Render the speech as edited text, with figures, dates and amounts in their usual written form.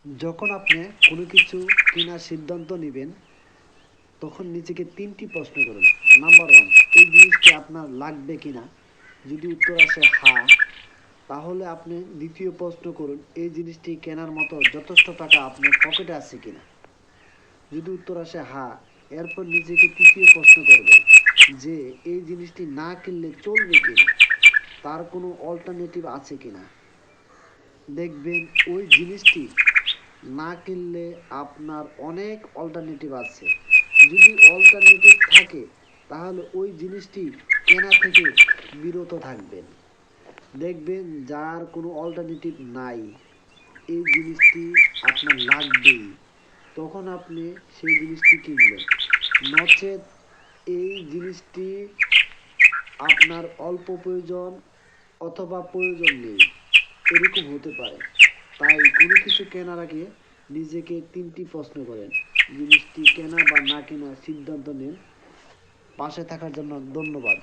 যখন আপনি কোনো কিছু কেনার সিদ্ধান্ত নেবেন তখন নিজেকে ৩টি প্রশ্ন করুন। নাম্বার 1, এই জিনিসটি আপনার লাগবে কিনা? যদি উত্তর আসে হ্যাঁ, তাহলে আপনি দ্বিতীয় প্রশ্ন করুন, এই জিনিসটি কেনার মতো যথেষ্ট টাকা আপনার পকেটে আছে কিনা? যদি উত্তর আসে হ্যাঁ, এরপর নিজেকে তৃতীয় প্রশ্ন করবেন যে এই জিনিসটি না কিনলে চলবে কিনা, তার কোনো অল্টারনেটিভ আছে কিনা। দেখবেন ওই জিনিসটি না কিনলে আপনার অনেক অল্টারনেটিভ আছে। যদি অল্টারনেটিভ থাকে তাহলে ওই জিনিসটি কেনা থেকে বিরত থাকবেন। দেখবেন যার কোনো অল্টারনেটিভ নাই, এই জিনিসটি আপনার লাগবেই, তখন আপনি সেই জিনিসটি কিনবেন। নচেত এই জিনিসটি আপনার অল্প প্রয়োজন অথবা প্রয়োজন নেই, এরকম হতে পারে। তাই কোনো কিছু কেনার আগে নিজেকে ৩টি প্রশ্ন করেন। জিনিসটি কেনা বা না কেনার সিদ্ধান্ত নিন। পাশে থাকার জন্য ধন্যবাদ।